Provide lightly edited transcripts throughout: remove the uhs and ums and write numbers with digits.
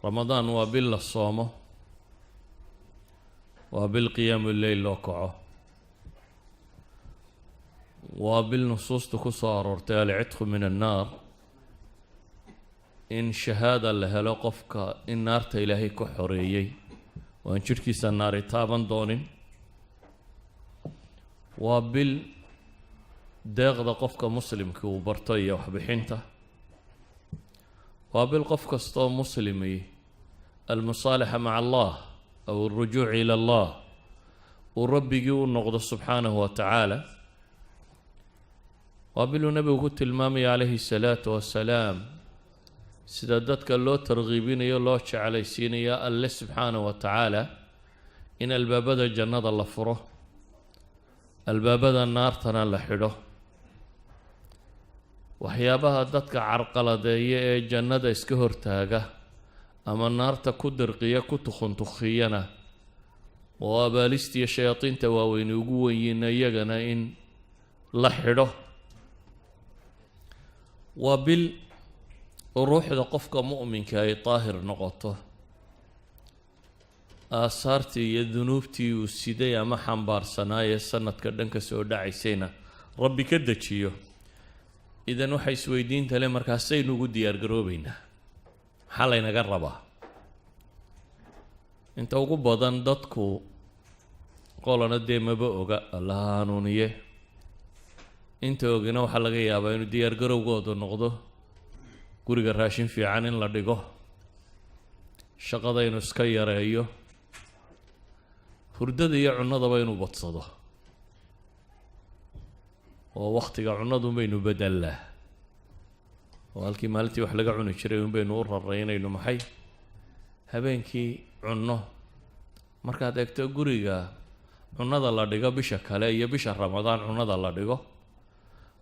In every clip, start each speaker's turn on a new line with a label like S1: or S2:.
S1: رمضان وبال الصوم وبالقيام الليل لوكعه وبالنصوص تكسر ارتال عتق من النار إن شهادة لها لقفك إن نارت إلهي كحريي وإن شركيس النار تابا دونين وبال داغ قفك مسلم كو برطية وحبحنته وبالقفك استو مسلمي المصالحة مع الله أو الرجوع إلى الله وربي يقول نقض سبحانه وتعالى وبالنبي قلت المامي عليه الصلاة والسلام سدادتك اللو ترغيبين يلو على سينيا الله سبحانه وتعالى إن الباب دا جنة الله فره الباب دا النار تنا لحده وحيابها دتك عرقلة دي جنة اسكهر تاقه أما النار تكدر قيا كتخن تخينا وابالستي الشياطين تواوين وقوين يغنا إن لحده الروح دا قفك مؤمن كاي طاهر نقطه آثارتي يذنوبتي والسيدي ما حنبار سنايا سنة كردنك سوداع سينا ربي كدتشيو إذا نوحي سويدين تلي مركاسي نقود ديار قروبينا حالينا قربا انت وقو بدن دادكو قولنا دي مبقوغا الله هانونيه انت وقنا وحلقا يابا انو ديار قروب قودو نقضو guriga raashin fiican in la dhigo shaqada inuu iska yareeyo hurdada iyo cunadaba inuu badsado oo waqtiga cunadu baynu beddelaa oo halkii maalintii wax laga cuni jiray baynu u raraynayno maxay habeenkii cunno markaad eegto guriga cunada la dhigo bisha kale iyo bisha Ramadaan cunada la dhigo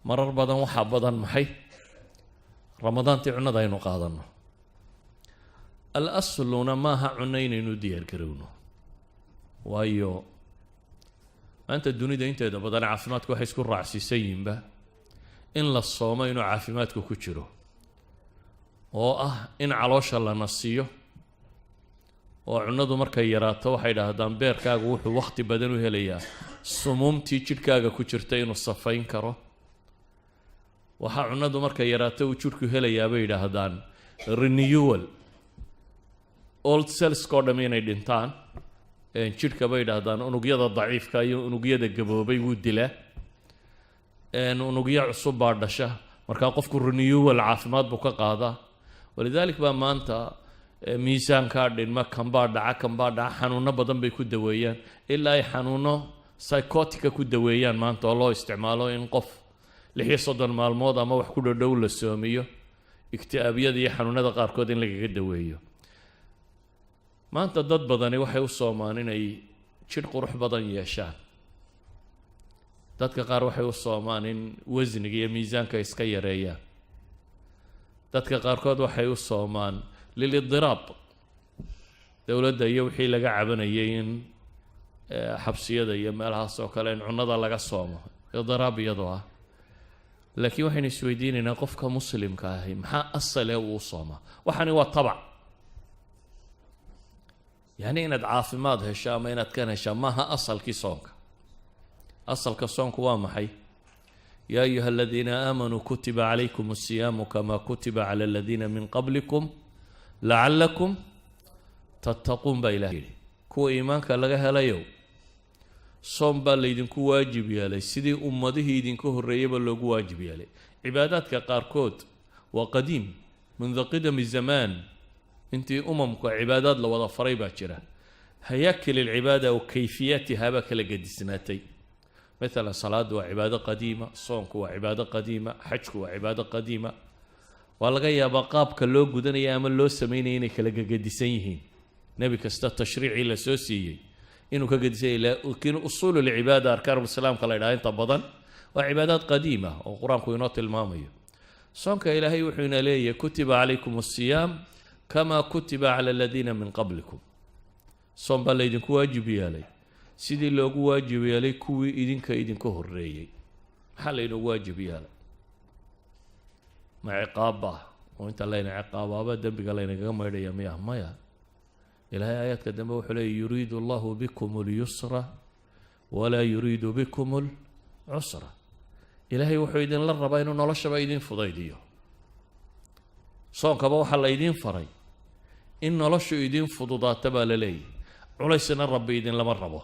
S1: marar badan waxa badan maxay رمضان تعنا داينو قادنا الأصل ما عنين ندير كرونه وايو أنت الدنيا ده أنت إذا بدنا عافماتك وحيس كل رأسي سيم به إن للصوم إنه عافماتك كتشره إن علوش الله نصيه وعنده مركا يراته وحيدا هدان بير كاغو وحو وقت بدنو هليا صموم تيجي كاغا كتشرتين الصفين كره waxaa cunadu markay yaraato uu jirku helayaa bay yiraahdaan renewal old cells koodham inay dhintaan jirka bay yiraahdaan unugyada daciifka iyo unugyada gaboobay wuu dilaa unugya cusub baa dhasha marka qofku renewal caafimaad buu ka qaadaa walidaalika baa maanta miisaanka dhinma kan baa dhaca xanuuno badan bay ku daweeyaan ilaa ay xanuuno psychotic ku daweeyaan maanta oo loo isticmaalo in qof لحية صدر مالموضة ما وحكو دولة سومية اكتئابية دي حنونة قاركود إن لقى قدوية ما أنت ضد بدني وحي والصومانين أي شرق روح بدن يشان ضدك قار وحي والصومانين وزن جي ميزان كيسكي ريا ضدك قاركود وحي والصومان للاضطراب دولة دي وحي لقى عبنيين حبسية دي مالها سوكالين عنضا لقى الصومة اضطراب يضوها لكن وحين السويدين إن قفك مسلم كاهي محا أصل وصومة وحني والطبع يعني إن عافمات هشام إن كان هشام ما أصل كيسونك أصل كسونك وامحي يا أيها الذين آمنوا كتب عليكم الصيام كما كتب على الذين من قبلكم لعلكم تتقون بإلهي كو إيمانك لغاها ليو صوم بال يدينكو واجب يالي سيدي أمده يدينكو الرئيبة لغو واجب يالي عبادات كقاركود وقديم منذ قدم الزمان انتي أممك عبادات لوضع فريبا جرا هياكل العبادة وكيفياتها بك لقد سنتي مثلا صلاة وعبادة قديمة صومك وعبادة قديمة حجك وعبادة قديمة والغاية بقابك اللو قدن يامن لو سمينينك لقد سنيهين نبي كستا تشريعي لسوسيي إنه كقدسي لكن أصول العبادة أركان الإسلام قال إلهي طبضا وعبادات قديمة وقرآن كوينات المامية صنك إلهي وحينا لي كتب عليكم الصيام كما كتب على الذين من قبلكم صنبا ليدنكو واجب يالي سيدي لوغو واجب يالي كوي إذنك إذنكو الرئي حال إنه واجب يالي مع عقابه وانت لين عقابا دنبك لين غمر يا ميا إلهي آيات كدنبا وحلي يريد الله بكم اليسر ولا يريد بكم العسر إلهي وحيدين للربا إنه نلش بايدين فضيديو صون كبا وحا لايدين فري إن نلش يدين فضودات تبا للي عليسنا الرب يدين لما ربو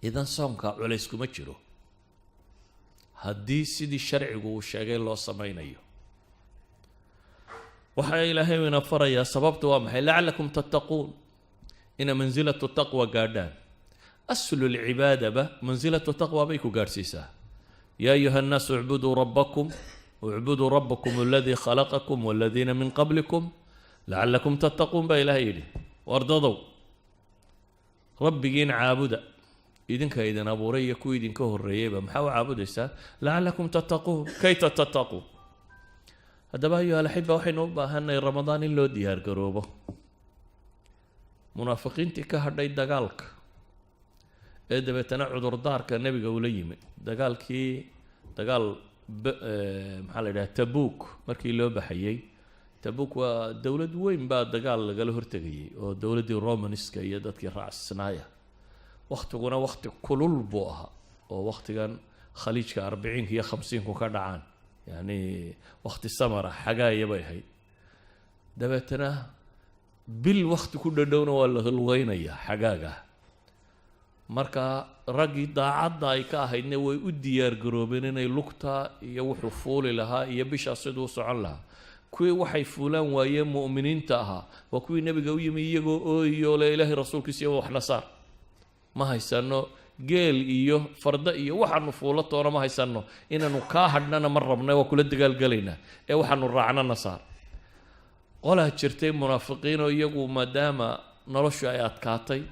S1: إذن صونك عليسكو مجرو هدي سيدي الشرع والشاقين الله سمين وحا إلهي من فريا سببت وامحي لعلكم تتقون إن منزلة التقوى قادان أسل العبادة منزلة التقوى بيكو قارسيسا يا أيها الناس اعبدوا ربكم واعبدوا ربكم الذي خلقكم والذين من قبلكم لعلكم تتقون بإلهي لي واردضوا ربكين عابدا إذن كايدن أبو ريكو إذن كهر ريبا محاو عابدا لعلكم تتقون كي تتقون هذا أيها الأحبة وحين وباهنا رمضان اللو ديار قروبه منافقين تكهر دقالك إذا بتنعد ردارك النبي قولي دقالكي دقال محل ده تبوك مركي لو بحيي تبوك ودولة وين بعد دقال قالوا هرتقي ودولة الرومانسكا يدتك رأس الصنايع وقتنا وقت كل بوها ووقت كان خليج 40 هي 50 كدعان يعني وقت السمرة حاجة يبي هي دبتنا بالوقت كل دونه ولا غلوينيا حاجة marka ragii daacadda ay ka ahaydna way u diyaar garoobeen inay lugta iyo wuxuu fuuli lahaa iyo bisha sidoo socon lahaa kuwii waxay fuulaan waayeen mu'miniinta ahaa waa kuwii nabiga u yimi iyagoo ooyo la ilaahay rasuulkiisa wax nasaar ma haysano geel iyo farda iyo waxaanu fuulo toona ma haysano inaanu ka hadhnana mar rabnay waa kula dagaalgalaynaa ee waxaanu raacna nasaar qolaa jirtay munaafiqiin oo iyagu maadaama noloshu ay adkaatay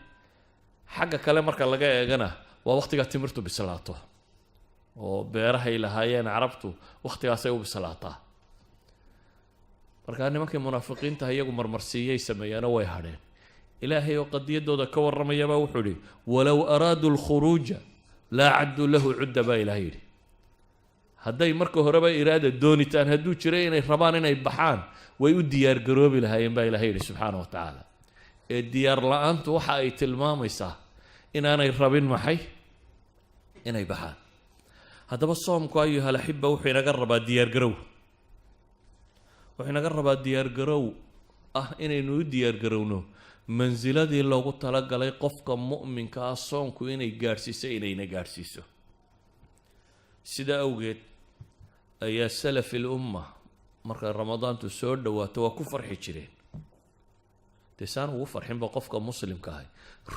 S1: xagga kale marka laga eegana waa waqtiga timirtu bislaato oo beerahay lahaayeen carabtu waqtigaas ay u bislaataa marka nimankii munaafiqiinta iyagu marmarsiiyay sameeyana way hadheen ilaahay oo qadiyadooda ka waramayaba wuxuu yiri walaw araadu al-khuruj la addu lahu udda ba ilaahay hadday marka horeba iraada doonitaan haduu jiray inay rabaan inay baxaan way u diyaar garoobi lahaayeen ba ilaahay subhanahu wa ta'ala ee diyaar la'aantu waxa ay tilmaamaysaa inaanay rabin maxay inay baxaan haddaba soomku ayuha alxibba wuxuu inaga rabaa diyaar garow wuxuu inaga rabaa diyaar garow inaynu u diyaar garowno manziladii loogu talagalay qofka mu'minka ah soomku inay gaarsiiso inayna gaarsiiso sida awgeed ayaa salaf al-umma marka ramadaantu soo dhawaato waa ku farxi jireen تسان وفرحين بقفك مسلم كاي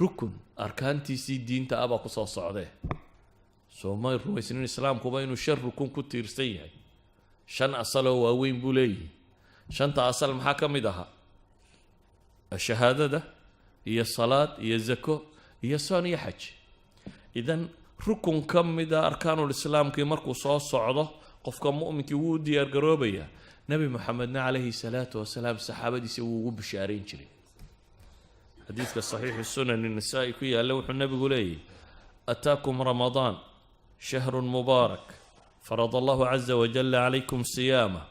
S1: ركن أركانتيسي دين تأبا كسو صعده سوما الرويسين الإسلام كوباينو شر ركن كتير سيئي شان أصله ووين بولي شان تأصل محاكم دها الشهادة ده هي الصلاة هي الزكاة هي الصلاة هي حج إذن ركن كم ده أركان الإسلام كي مركو صوص صعده قفك مؤمن كي ودي أرقروبية نبي محمد عليه الصلاة والسلام صحابة دي سووا بشارين شري حديث الصحيح السنن النسائي كي لوح النبي يقول أتاكم رمضان شهر مبارك فرض الله عز وجل عليكم صيامه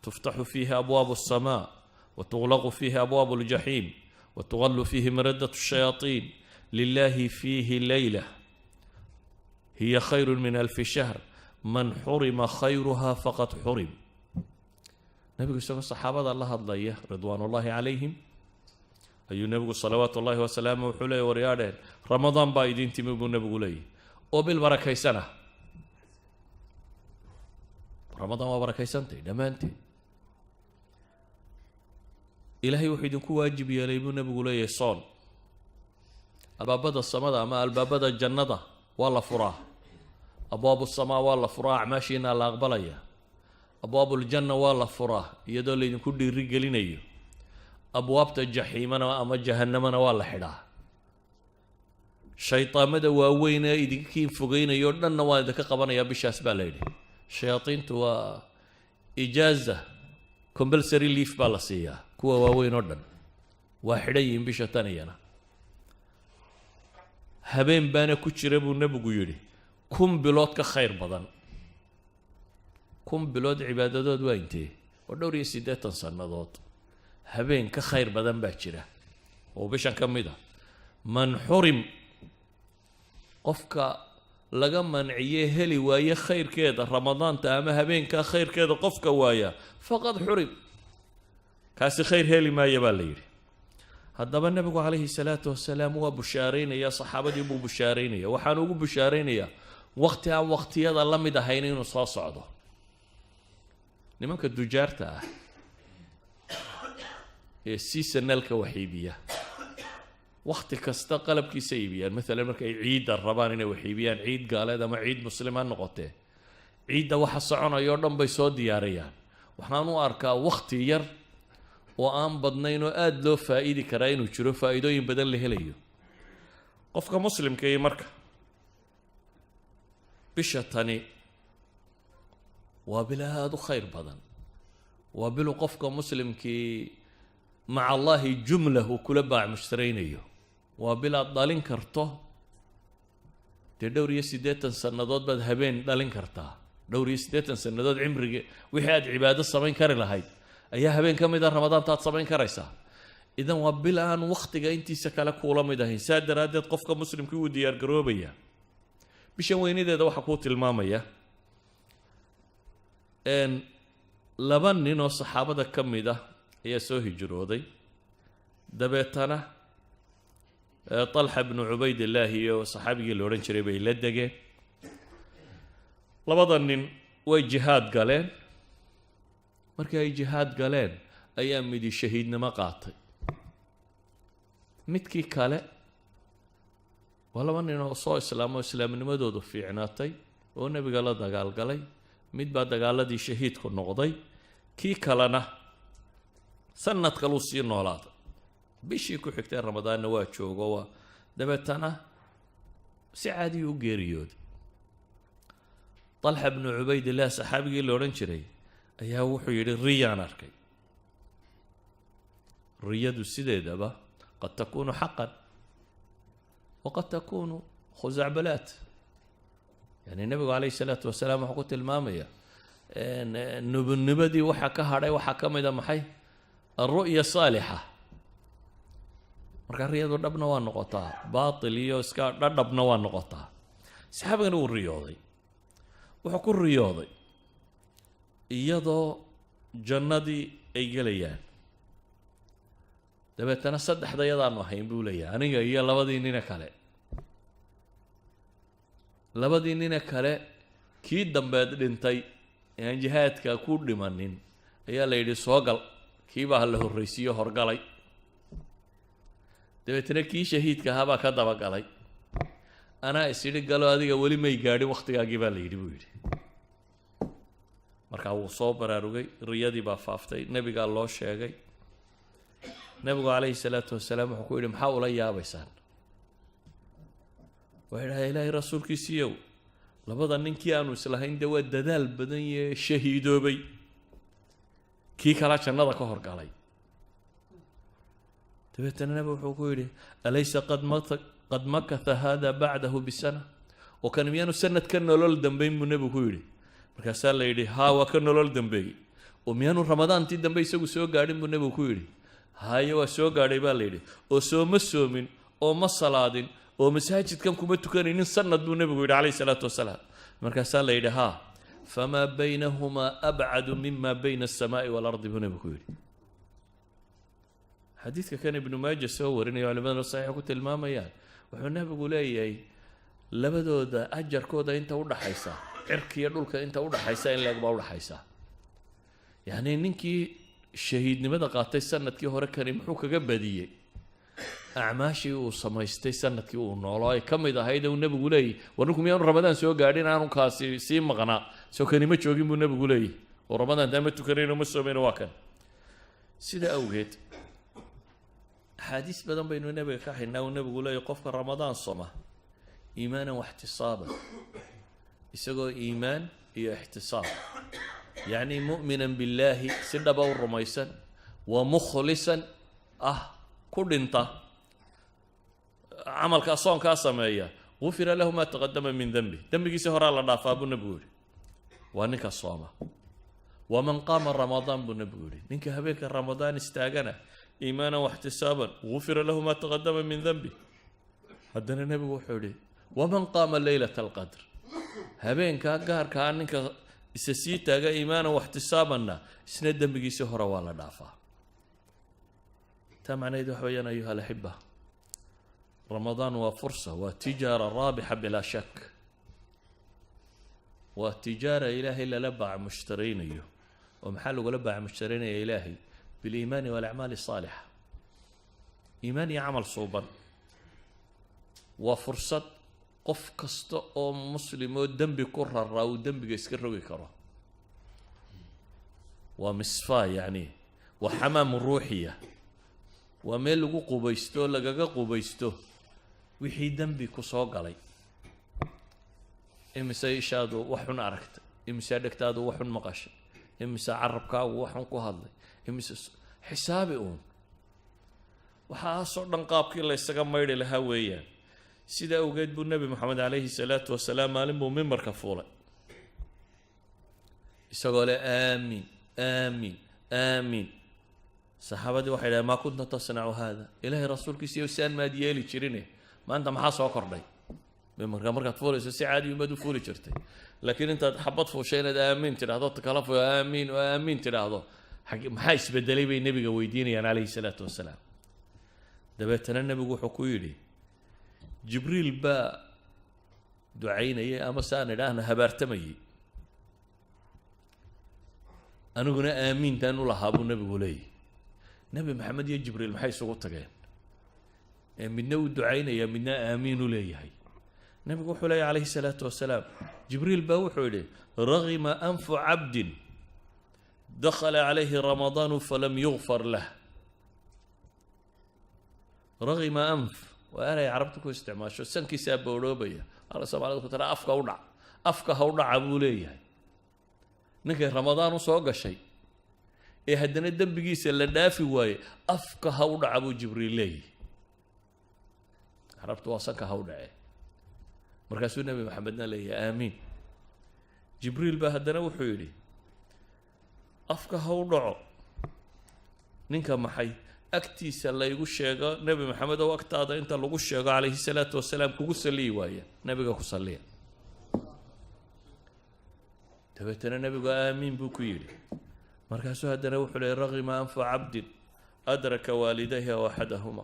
S1: تفتح فيه أبواب السماء وتغلق فيه أبواب الجحيم وتغل فيه مردة الشياطين لله فيه ليلة هي خير من 1000 شهر من حرم خيرها فقد حرم نبي صلى الصحابة الله الضيّة رضوان الله عليهم أي نبي صلوات الله وسلامه وحليه ورياده رمضان بايدين تيمو نبي لي وبالبركة سنة رمضان وبركة سنتي دمانتي إلهي وحيد واجب يا ليبو نبي لي صون الباب السماء أما الباب الجنة والله فراه أبواب السماء والله فراه ماشينا لا أقبليه أبواب الجنة والله فراه يدل إن كل رجالين أيه أبواب الجحيم أنا أما جهنم أنا والله حدا شيطان مدى وين إذا كيف فوقينا يردنا نواد كقبنا يا بشاس بالليل شياطين توا إجازة كومبلسري ليف بالاسيا كوا وين ردن واحدين بشتاني أنا هبين بانا كتشرب النبي يوري كم بلاد كخير بدن كم بلاد عبادات وينتي ودوري سيدات سنادات هبين كخير بدن باجرة وبشان كميدا من حرم قفك laga manciye heli waaye khayrkeeda ramadaanta ama habeenka khayrkeeda qofka waaya faqad xurim kaasi khayr heli maayo baa la yidhi haddaba nabigu calayhi salaatu wasalaam waa bushaaraynaya saxaabadii buu bushaaraynaya waxaan ugu bushaaraynayaa waqti aan waqtiyada la mid ahayn inuu soo socdo nimanka dujaarta ah ee seasonalka waxiibiya waqti kasta qalabkiisa iibiyaan mesela markay ciidda rabaan inay waxiibiyaan ciid gaaleed ama ciid muslimaan noqotee ciidda waxa soconayo dhan bay soo diyaariyaan waxaan u arkaa waqti yar oo aan badnayn oo aad loo faa'iidi karaa inuu jiro faa'iidooyin badan la helayo qofka muslimka ee marka bisha tani waa bilaad u khayr badan waa bilu qofka muslimkii maca allahi jumlahu kula baac mushtaraynayo waa bilaad dhalin karto dee dhowr iyo 80 sannadood baad habeen dhalin kartaa dhowr iyo 80 sannadood cimriga wixii aad cibaado samayn kari lahayd ayaa habeen ka mid ah ramadaantaad samayn karaysaa idan waa bil aan waqtiga intiisa kale kuula mid ahayn saa daraadeed qofka muslimkii uu diyaar garoobaya bishan weynadeeda waxaa kuu tilmaamaya laba nin oo saxaabada ka mid ah ayaa soo hijrooday dabeetana طلحة بن عبيد الله وصحابي اللي ورن شري بي لدقه لبضا نين way jihaad galeen markii ay jihaad galeen ayaa midi shahiidnimo qaatay midkii kale waa laba nin oo soo islaamnimadoodu fiicnaatay oo nabiga la dagaalgalay mid baa dagaaladii shahiidku noqday kii kalena sanad kale uu sii noolaaday bishii ku xigtay ramadaanna waa joogo waa dabeetana si caadi u geeriyooday طلحة بن عبيد الله صحابي اللي ورن شري أيها وحي الريان أركي الرياد السديدة قد تكون حقا وقد تكون خزعبلات يعني النبي عليه الصلاة والسلام حقوت المامية النبدي وحكى هراي وحكى مدى محي الرؤية صالحة مركا الرياض ودبنا والنقطة باطل يوسكا دبنا والنقطة صحابي نقول الرياضي wuxuu ku riyooday iyadoo jannadii ay gelayaan dabeetana saddexda yadaanu ahayn buu leeyahay aniga iyo labadii nina kale kii dambeed dhintay aan jihaadka ku dhimanin ayaa la yidhi soo gal kii baa la horreysiyo horgalay dabeetana kii shahiidka ahaa baa ka dabagalay أنا أسيرك قالوا هذه أولي ما يقارن وقت يجيب على يدي مركا هو صوب رأروجي رياضي بافافتي نبي قال الله شيء نبي عليه الصلاة والسلام حكوا لهم حاول يا بيسان وهذا إلهي رسول كيسيو لبضا ننكي أنو سلاهين دوا الددال بدن شهيدو بي كي كلاش النظر كهر قالي تبتنا نبي حكوا لي أليس قد مكث هذا بعده بسنة وكان ميانو سنة كان لول دنبين من نبي كويري مركاسال ليدي ها وكان لول دنبي وميانو رمضان تي دنبي سو غادين من نبي كويري هايو سو غادي با ليدي او سو مسومين او مصلادين او مساجد كم كوما تكانين سنة دون نبي كويري عليه الصلاة والسلام مركاسال ليدي ها فما بينهما أبعد مما بين السماء والأرض من نبي كويري حديث كان ابن ماجه سور إنه علماء الصحيح قلت الماما يعني وحنا بقول أي لبدو ده أجر كودا أنت ولا حيسا عركي يدولك أنت ولا حيسا إلا قبل ولا حيسا يعني إنكي الشهيد نبدا قاتي سنة كي هو ركني محوك جبدية أعماشي وصمايستي سنة كي ونولاي كم إذا هيدا والنبي بقول أي ونكم يوم رمضان سو قاعدين عنهم كاسي سيم مغنى سو كاني ما تشوفين والنبي بقول أي ورمضان دائما تكررين ومسومين واكن سيدا أوجد حديث بدن بين النبي كحنا والنبي يقول يقف رمضان صمه إيمانا واحتصابا يسقوا إيمان هي احتصاب يعني مؤمنا بالله سد بور رميسا ومخلصا كل انت عمل كاصون كاسمية غفر له ما تقدم من ذنبه ذنبه سهر الله ضعف أبو النبي وانك الصومه waman qaama ramadaan buu nebigu yidhi ninka habeenka ramadaan istaagana iimaanan waxtisaaban gufira lahu maa taqadama min danbi haddana nebigu wuxuu yidhi waman qaama leylata alqadr habeenkaa gaarkaa ninka isa sii taaga iimaanan waxtisaabanna isna dembigiisii hore waa la dhaafaa taa macnaheed waxa weeyaan ayuha alaxiba ramadaan waa fursa waa tijaara raabixa bilaa shak waa tijaara ilaahay lala baac mushtaraynayo oo maxaa lagula baac mushtaraynaya ilaahay biliimaani walacmaali asaalixa iimaan iyo camal suuban waa fursad qof kasta oo muslim oo dembi ku raraa uu dembiga iska rogi karo waa misfaa yacni waa xamaam ruuxiya waa meel lagu qubaysto lagaga qubaysto wixii dembi ku soo galay imise ishaadu wax xun aragtay imise dhegtaadu wax xun maqashay imise carabkaagu wax xun ku hadlay imise xisaabi uun waxaasoo dhan qaabkii la ysaga maydhi lahaa weeyaan sida awgeed buu nebi moxamed calayhi salaatu wasalaam maalin buu mimbarka fuulay isagoo leh aamiin aamiin aamiin saxaabadii waxay dhahen maa kunta tasnacu haada ilaahay rasuulkiisiiyo saan maad yeeli jirine maanta maxaa soo kordhay mimbarka markaad fuulayso si caadi umaad u fuuli jirtay laakiin intaad xabad fuushay inaad aamiin tidhahdo kala fuo aamiin oo aamiin tidhaahdo maxaa isbedelay bay nebiga weydiinayaan calayhi salaatu wasalaam dabeetana nebigu wuxuu ku yidhi jibriil baa ducaynayay ama saan idhaahna habaartamayay aniguna aamiintaan u lahaa buu nebigu leeyahy nebi maxamed iyo jibriil maxay isugu tageen ee midna uu ducaynaya midna aamiin u leeyahay nebigu wuxuu leeyahy calayhi salaatu wasalaam jibriil baa wuxuu yidhi ragima anfu cabdin dakhala calayhi ramadaanu falam yugfar lah ragima anf waa eray carabta ku isticmaasho sankiisaa boodhoobaya ala soomaalida ku tara afka u dhac afka ha u dhaca buu leeyahay ninkay ramadaan u soo gashay ee haddana dembigiisa la dhaafi waaye afka ha u dhaca buu jibriil leeyahy carabtu waa sanka ha u dhace markaasuu nebi maxamedna leeyahay aamiin jibriil baa haddana wuxuu yidhi afka ha u dhaco ninka maxay agtiisa laygu sheego nebi maxamed oo agtaada inta lagu sheego calayhi salaatu wasalaam kugu saliyi waaya nebiga ku salliya dabeetana nebigu aamiin buu ku yidhi markaasuu haddana wuxuu leeyay ragima anfu cabdin adraka waalidayhi aw axadahuma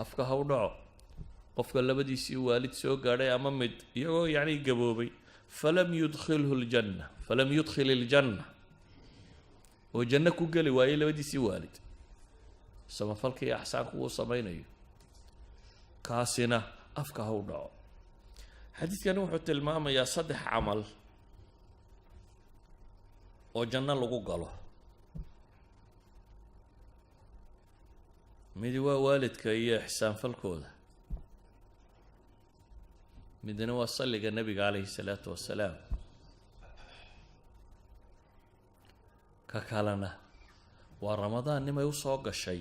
S1: afka ha u dhaco qofka labadiisii waalid soo gaadhay ama mid iyagoo yacni gaboobay falam yudkhil iljanna oo janno ku geli waayey labadiisii waalid samafalka iyo axsaanku uu samaynayo kaasina afka ha u dhaco xadiidkani wuxuu tilmaamayaa 3 camal oo janno lagu galo midi waa waalidka iyo ixsaanfalkooda midna waa salliga nebiga calayhi salaatu wasalaam ka kalena waa ramadaan nimay u soo gashay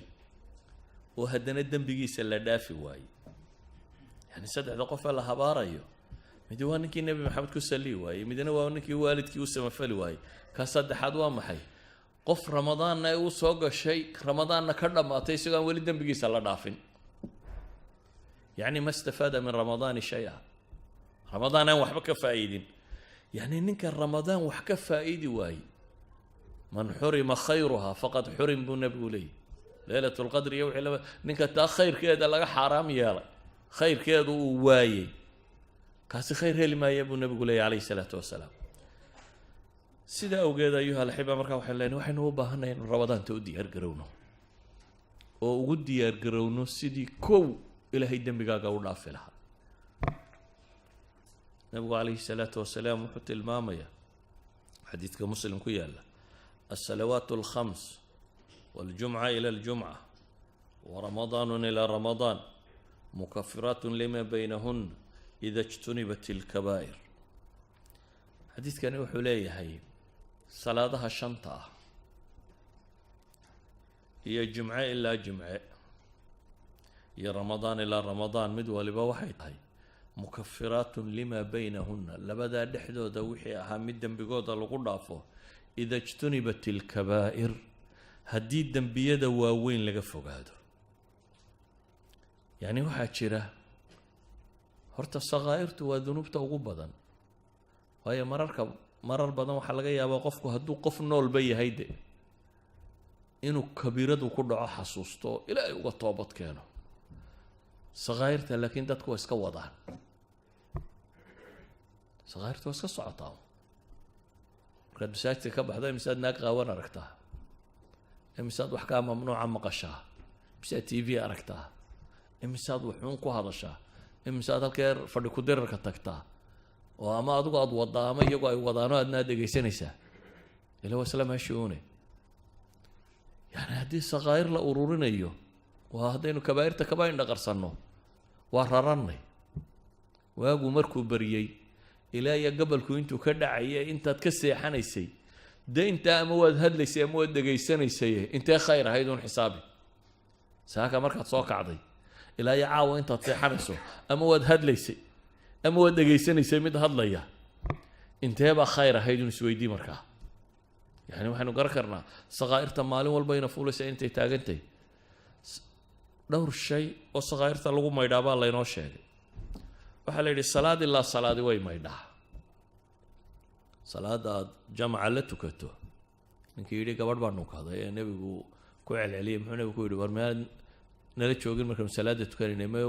S1: oo haddana dembigiisa la dhaafi waayey yani 3 qof ee la habaarayo midi waa ninkii nebi maxamed ku salli waayey midna waa ninkii waalidkii u samafali waayey ka saddexaad waa maxay qof ramadaanna ay u soo gashay ramadaanna ka dhammaatay isagoo aan weli dembigiisa la dhaafin yacni ma istafaada min ramadaani shay-a ramadaan aan waxba ka faa'iidin yacni ninka ramadaan wax ka faa'idi waayey man xurima khayruhaa faqad xurim buu nebigu leeyahy leylat lqadri iyo wixii ninka taa khayrkeeda laga xaaraam yeelay khayrkeedu uu waayey kaasi khayr heli maaya buu nebigu leeyahy calayhi salaatu wasalaam sidaa awgeed ayuha alxiba markaa waxay leeyihin waxaynu u baahannahay inu ramadaanta u diyaargarowno oo ugu diyaargarowno sidii kow ilaahay dembigaaga u dhaafi lahaa nebigu calayhi salaatu wasalaam wuxuu tilmaamayaa xadiidka muslim ku yaalla الصلوات الخمس والجمعة إلى الجمعة ورمضان إلى رمضان مكفرات لما بينهن إذا اجتنبت الكبائر حديث كان يوحي هي صلاتها شنطة هي جمعة إلا جمعة هي رمضان إلى رمضان مدوى لبوحيد هي مكفرات لما بينهن لبدا دحدو دوحي أهم مدن بقوضة لقرافه ida ijtunibat alkabaa'ir haddii dembiyada waaweyn laga fogaado yacni waxaa jira horta sakaa'irtu waa dunuubta ugu badan waayo marar badan waxaa laga yaabaa qofku hadduu qof noolba yahay de inuu kabiiradu ku dhaco xasuusto oo ilaahay uga toobad keeno sakaa'irta laakiin dadku waa iska wadaan sakaa'irtu waa iska socotaa markaad masaajidka ka baxdo imisaad naag qaawan aragtaa imisaad wax kaa mamnuuca maqashaa imisaad t v aragtaa imisaad waxuun ku hadashaa imisaad halkeer fadhi ku dirarka tagtaa oo ama adigu aad wadaa ama iyagoo ay wadaano aadna dhegaysanaysaa ila waa isla meeshuune yani haddii sakaa'ir la ururinayo waa haddaynu kabaa'irta kaba indhaqarsanno waa rarannay waagu markuu bariyey ilaa iyo gabalku intuu ka dhacaya intaad ka seexanaysay dee intaa ama waad hadlaysay ama waad dhegaysanaysay intee khayr ahayd uun xisaabi saaka markaad soo kacday ilaa iyo caawa intaad seexanayso ama waad hadlaysay ama waad dhegaysanaysay mid hadlaya intee baa khayr ahayd uun isweydii markaa yani waxaynu garan karnaa sakaa'irta maalin walbayna fuulaysa intay taagantahay dhowr shay oo sakaa'irta lagu maydhaa baa laynoo sheegay waxaa la yidhi salaad ilaa salaadi way maydhaa salaada aad jamaca la tukato ninkii yidhi gabadh baa nukaday ee nebigu ku celceliyay muxuu nebigu ku yidhi war mead nala joogin markaanu salaada tukanaynay me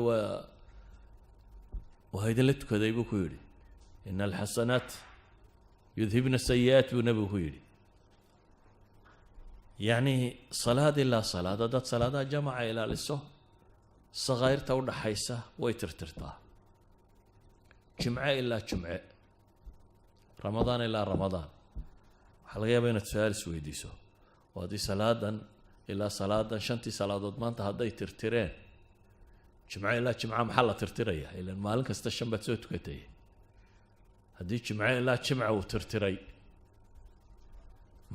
S1: waa idinla tukaday buu ku yidhi ina alxasanaat yudhibna sayi'aat buu nebigu ku yidhi yacni salaad ilaa salaad haddaad salaadaha jamaca ilaaliso sakaa'irta u dhaxaysa way tirtirtaa jimce ilaa jimce ramadaan ilaa ramadaan waxaa laga yaabaa inaad su-aal isweydiiso oo haddii salaadan ilaa salaadan shantii salaadood maanta hadday tirtireen jimce ilaa jimca maxaa la tirtirayaa ilan maalin kasta shan baad soo tukatay haddii jimce ilaa jimca uu tirtiray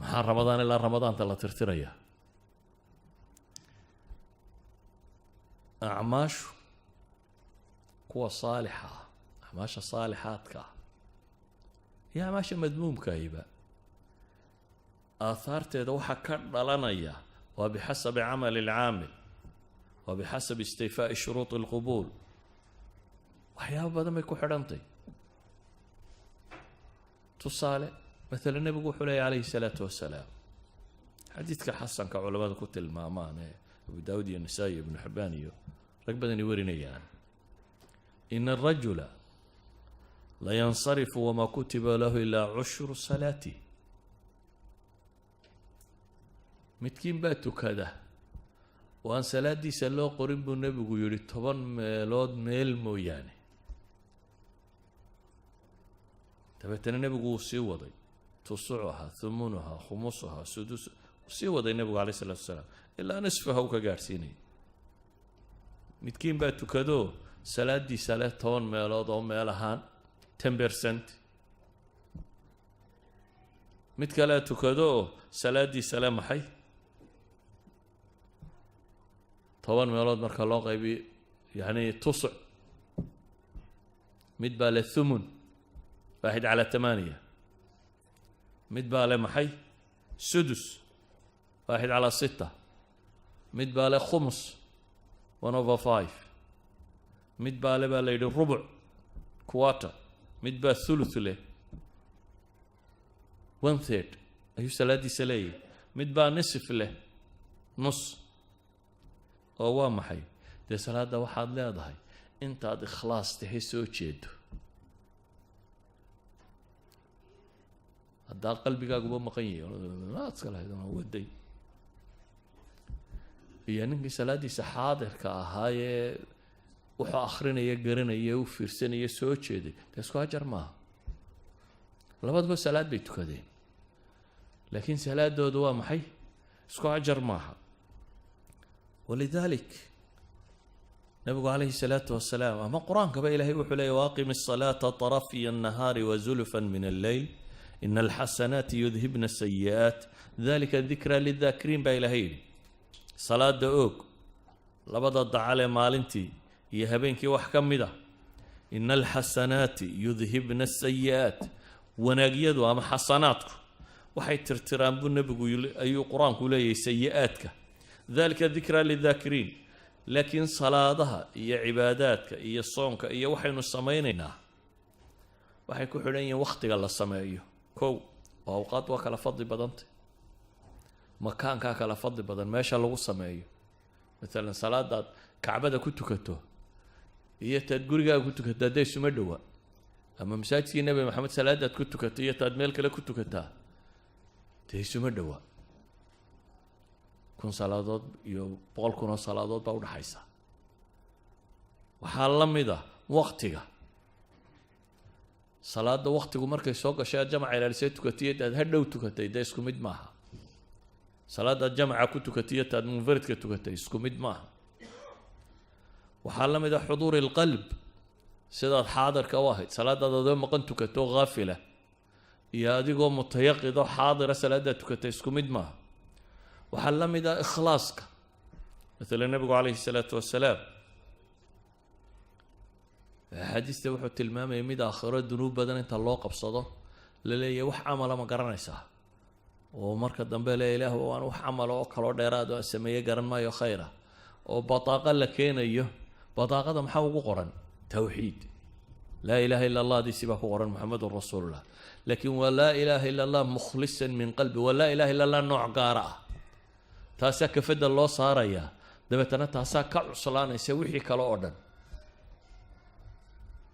S1: maxaa ramadaan ilaa ramadaanta la tirtirayaa acmaashu kuwa saalixa ah acmaasha saalixaadka ah iyo acmaasha madmuumkaahiba aahaarteeda waxaa ka dhalanaya waa bixasabi camali alcaamil waa bixasabi istifaa'i shuruudi alqubuul waxyaaba badan bay ku xidhantay tusaale مثلا النبي يقول عليه الصلاة والسلام حديث كحسن كعلماء كتل مامان أبو داود النسائي ابن حباني ركبة يوريني يعني إن الرجل لا ينصرف وما كتب له إلا عشر صلاته متكين باتو كذا وأن صلاة دي سلو قريب النبي يقول طبعا ميلود ميلمو يعني تبتنا النبي يقول سيوضي تصعها ثمنها خمسها سدس سيوضي النبي عليه الصلاة والسلام إلا نصفها وكجارسيني متكين باتو كذا صلاة دي صلاة طبعا ميلود أو ميلهان 10% متكلا تكدو صلاة دي سلام حي طبعا ميلود مركا الله قيبي يعني تصع متبال الثمن 1/8 متبال محي سدس 1/6 متبال خمس 1/5 متبال باليد الربع كوارتر متبال ثلث له 1/3 أيو سلادي سلاي متبال نصف له نص أو محي دي سلادة واحد لا ضحي انت هذا خلاص تحسه تشيدو هذا قلبك أقوى مقيم ما تسأل هذا هو الدي يعني إنك سلادي سحاضر كهاي وحا آخرين يقرن يوفرسن يسوي تشيدي تسكو أجر ما لابد بس سلاد بيتو كذين لكن سلاد دوا محي اسكو أجر معها ولذلك نبي عليه الصلاة والسلام أما القرآن كبا إلهي وحلي واقم الصلاة طرفي النهار وزلفا من الليل إن الحسنات يذهبن السيئات ذلك الذكرى للذاكرين با إلهي صلاة دعوك لابد الضعالي مالنتي يهبينك وحكم مده إن الحسنات يذهبن السيئات وناقيدوا أما حسناتك waxay tirtiraan buu nabigu ayuu quraanku leeyahay sayi'aadka dhalika dhikra lidhakiriin laakiin salaadaha iyo cibaadaadka iyo soonka iyo waxaynu samaynaynaa waxay ku xidhan yihiin waqtiga la sameeyo kow oo awqaad waa kala fadli badanta makaanka kala fadli badan meesha lagu sameeyo مثلا salaadaad kacbada ku tukato iyo taad gurigaaga ku tukato haday isuma dhawa ama masaajidkii nabi maxamed salaadaad ku tukato iyo taad meel kale ku tukataa tay isuma dhawa kun salaadood iyo 100 kun salaadood baa u dhaxaysa waxaa la mid ah waqtiga salaada waqtigu markay soo gashay jamaca ilaalisa tukatay taad hadhow tukatay day isku mid maaha salaada jamaca ku tukatay taad munfaridka tukatay isku mid maaha waxaa la mid ah xuduur qalb sidaad xaadirka u ahayd salaadaada maqan tukato gaafila iyo adigoo mutayaqido xaadira salaada tukatay isku mid maaha waxaa la mid ah ikhlaaska مثلا النبي عليه الصلاة والسلام حديث وحو tilmaamay mid aakhiro dunuub badan inta loo qabsado la leeyahay wax amal ma garanaysaa oo marka dambe la ilaahu waan wax amal oo kala dheeraad oo sameeyay garan maayo khayra oo bataaqa la keenayo bataaqada maxaa ugu qoran tawxiid la ilaha illa allah di siba ku qoran muhammadur rasuulullah laakiin wa la ilaha illa allah mukhlisan min qalbi wa la ilaha illa allah nooc gaara taasa ka fada loo saaraya dabeetana taasa ka cuslaanaysa wixii kale oo dhan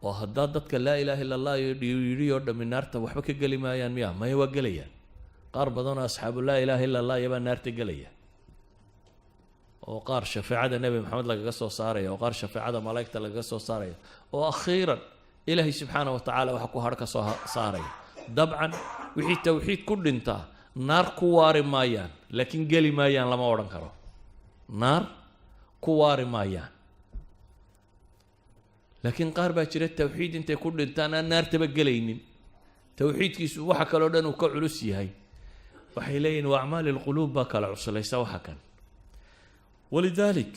S1: oo hadda dadka la ilaha illa allah yiriyo dhaminaarta waxba ka gali maayaan miya ma waa galayaan qaar badan oo asxaabu la ilaha illa allah yaba naarta galaya oo qaar shafaacada nabi maxamed laga soo saaray oo qaar shafaacada malaa'ikta laga soo saaray oo akhiran ilaahi subhanahu wa ta'ala waxa ku har ka soo saaray dabcan wixii tawxiid ku dhinta naar ku waari maayaan laakiin gali maayaan lama oran karo naar ku waari maayaan لكن قاربا جرى التوحيد انت كل انتانا النار تبقلين توحيد كيس وحا كالو دان وكعلوسي هاي وحيلين واعمال القلوب باكا العصر ليس وحكا ولذلك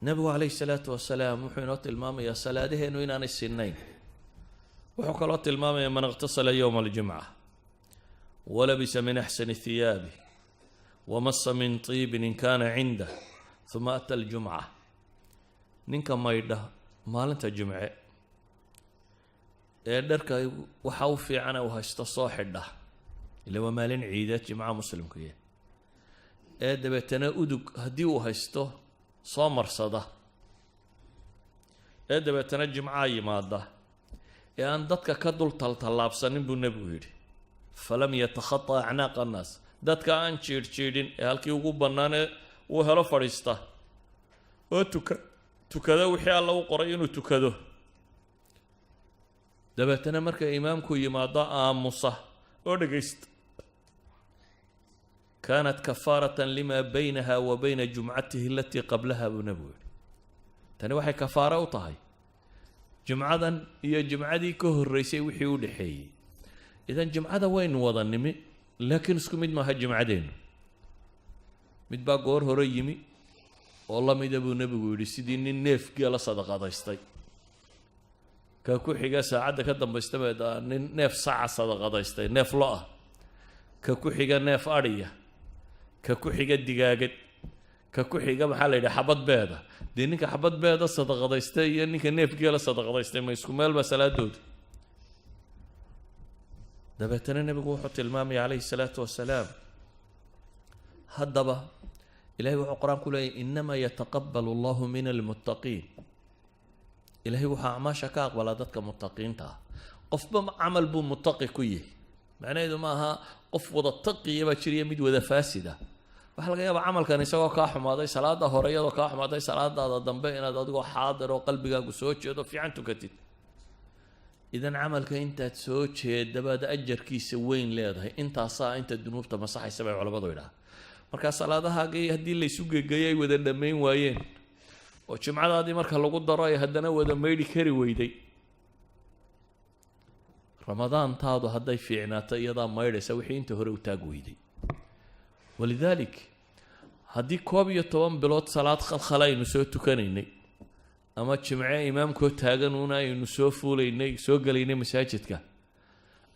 S1: نبي عليه الصلاة والسلام وحينات الماما يا صلاته انو انان السنين وحكالات الماما من اغتصل يوم الجمعة ولبس من احسن الثياب ومص من طيب ان كان عنده ثم اتى الجمعة ninka maydha maalinta jumce ee dharka waxa uu fiican oo haysto soo xidha ilaa maalin ciidad jumca muslimku ee dabeetana udug hadii uu haysto soo marsada ee dabeetana jumca yimaada ee aan dadka ka dul taltallaabsanin buu nabigu yiri falam yatakhatta a'naq an-nas dadka aan jiirjiidin ee halkii ugu banaane uu helo fadhiista oo tukada wixii alla u qoray inuu tukado dabeetana marka imaamku yimaado aamusa oo dhageysta كانت كفارة لما بينها وبين جمعته التي قبلها بنبوه تاني waxay kafaara u tahay jumcadan iyo jumcadii ka horeysay wixii u dhaxeeyay idan jumcada wayn wadanimi laakiin isku mid ma ha jumcadeenu mid baa goor hore yimi والله ما يدبو نبي ويري سيدي نيف قال صدقه دايستay ka ku xiga saacada ka dambaystay neef saaca sadaqa daystay neef loo ka ku xiga neef ariya ka ku xiga digaagad ka ku xiga waxa la yiraahdaa xabad beeda ninka xabad beeda sadaqa daystay iyo ninka neef geela sadaqa daystay ma isku meel ba salaadood dabeetana nabigu wuxuu tilmaamay alayhi salaatu wasalaam hadaba إلهي وقرآن كله إنما يتقبل الله من المتقين إلهي وحا عماشا كاقبل ذاتك متقين تا قف عمل بو متقي كيه معناه إذا ما ها قف وضا التقي يبا تشري يميد وذا فاسدة وحلقة يبا عمل كان يسوى كاحم هذا صلاة هورية وكاحم هذا صلاة هذا دنبئنا هذا حاضر وقلبك قسوتش هذا في عنتو كتير إذن عملك أنت تسوتش دبا دا أجر كيس وين ليه أنت صا أنت الذنوب تمسحي سبع على بعض ولا marka salaadahaagii hadii la isu geeyay wada dhameyn waayeen oo jumcadaadii marka lagu daro ay hadana wada meeydi kari weyday ramadaan taadu haday fiicnaato iyada meeyaysa wixii inta hore u taag weyday walidalik hadii koob iyo 10 bilood salaad khalkhalaynu soo tukanaynay ama jumce imaamku taagan una aynu soo fuulaynay soo galaynay masaajidka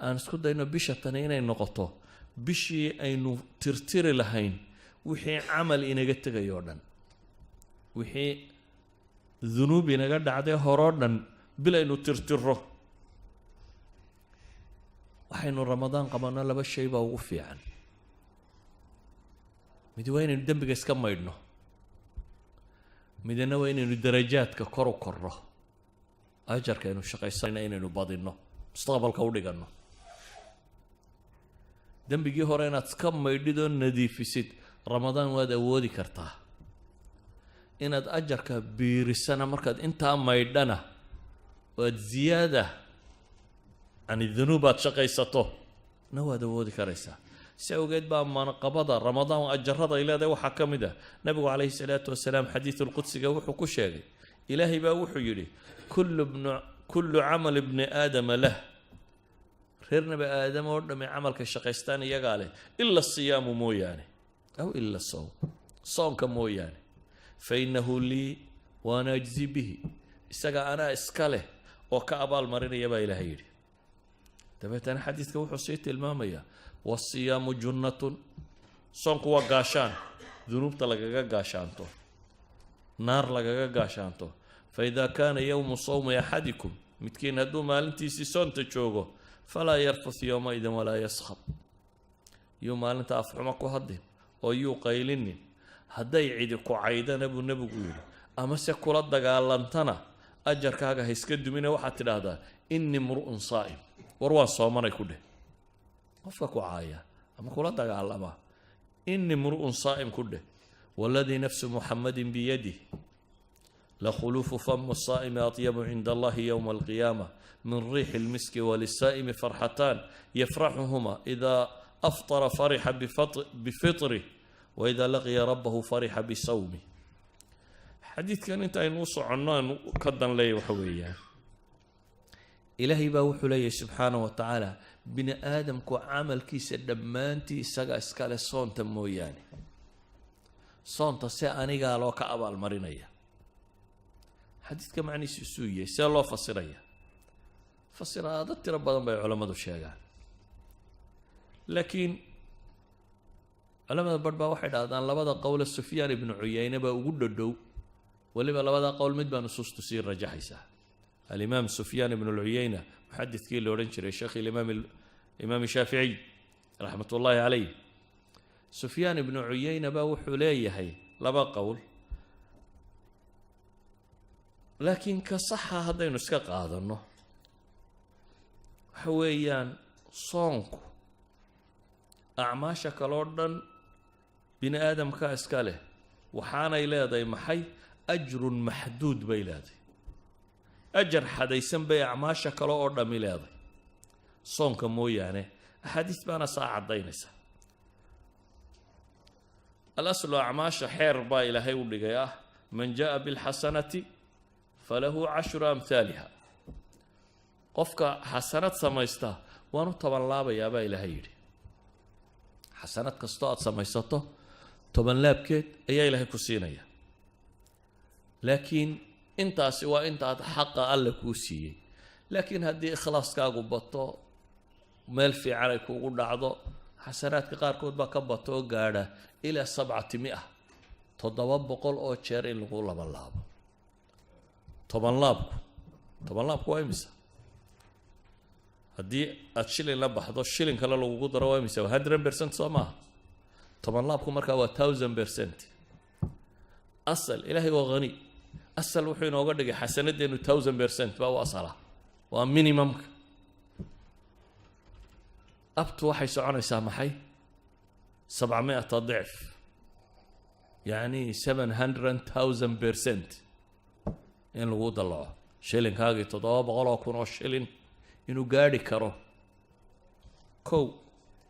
S1: aan isku dayno bisha tani inay noqoto bishii aynu tirtiri lahayn wixii camal inaga tegayo dhan wixii dunuub inaga dhacday horoo dhan bil aynu tirtiro waxaynu ramadaan qabanno laba shay baa ugu fiican mid waa inaynu dembiga iska maydhno midna waa inaynu darajaadka kor u korno ajarka aynu shaqaysanayna inaynu badinno mustaqbalka u dhiganno dembigii hore inaad iska maydhidoo nadiifisid ramadaan waad awoodi kartaa inaad ajarka biirisana markaad intaa maydhana waad ziyaada can dunuub aad shaqaysato na waad awoodi karaysaa si awgeed baa manqabada ramadaan ajarada ay leedahay waxaa ka mid ah nabigu calayhi salaatu wasalaam xadiisulqudsiga wuxuu ku sheegay ilaahay baa wuxuu yidhi kullu camal ibni aadama lah reer nabi aadam oo dhamme camalka shaqaystaan iyagaa leh ila siyaamu mooyaane aw ila sawm soonka mooyaane fa innahu lii waana ajzi bihi isaga anaa iska leh oo ka abaalmarinaya baa ilaahay yidhi dabeetana xadiidka wuxuu sii tilmaamayaa wasiyaamu junnatun soonku waa gaashaan dunuubta lagaga gaashaanto naar lagaga gaashaanto fa idaa kaana yowmu sawmi axadikum midkiin hadduu maalintiisii soonta joogo falaa yarfus yowmaidin walaa yaskhab yuu maalinta afxumo ku hadlin oo yuu qaylinin hadday cidi ku caydana buu nebigu yidhi amase kula dagaalantana ajarkaaga ha iska dumine waxaad tidhaahdaa innii mru'un saa'im war waan soomanay ku dheh qofka ku caaya ama kula dagaalama innii mru'un saa'im ku dheh waladii nafsu muxammadin biyadih لخلوف فم الصائم أطيب عند الله يوم القيامة من ريح المسك وللسائم فرحتان يفرحهما إذا أفطر فرح بفطره وإذا لقي ربه فرح بصومه حديث كان انت ينوص عنان كدن لي وحويا إلهي باوح لي سبحانه وتعالى بن آدم كو عمل كيس دمانتي سقا اسكال صونت موياني صونت سياني قالوا كأبا المرينية حديث كمعني سوية سي الله فصيرية فصير هذا ترى بدن بي علماء الشيغان لكن علماء بربا واحد هذا لبدا قول سفيان بن عيينة با ugu dhow waliba labada qowl mid baa nusuus tusii rajaxaysa الامام سفيان بن العيينة محدث كي لو oran jiray sheekh الامام الشافعي رحمه الله عليه سفيان بن عيينة با wuxuu leeyahay laba qowl laakiin ka saxa haddaynu iska qaadano waxa weeyaan soonku acmaasha kaloo dhan bini aadamka iska leh waxaanay leedahay maxay ajrun maxduud bay leedahay ajar xadaysan bay acmaasha kale oo dhami leedahay soonka mooyaane axaadiis baana saa caddaynaysa alaslu acmaasha xeer baa ilaahay u dhigay ah man jaa bilxasanati falahu 10 amhaaliha qofka xasanad samaysta waanu toban laabayaa baa ilaahay yidhi xasanad kastoo aad samaysato toban laabkeed ayaa ilaahay ku siinaya laakiin intaasi waa intaad xaqa alle kuu siiyey laakiin haddii ikhlaaskaagu bato meel fiican ay kuugu dhacdo xasanaadka qaarkood baa ka bato oo gaadha ilaa 700 700 oo jeer in lagu laabo toban laabku waa imisa haddii aad shilin la baxdo shilin kale lagugu daro waa imisa 100% soo maaha toban laabku markaa waa 1000% asal ilaahay waa qani asal wuxuu inooga dhigay xasanadeenu 1000% baa u asala waa minimumka abtu waxay soconaysaa maxay 700 ضعف يعني 700,000% in lagu dalaco shilinkaagii 700,000 oo shilin inuu gaadhi karo kow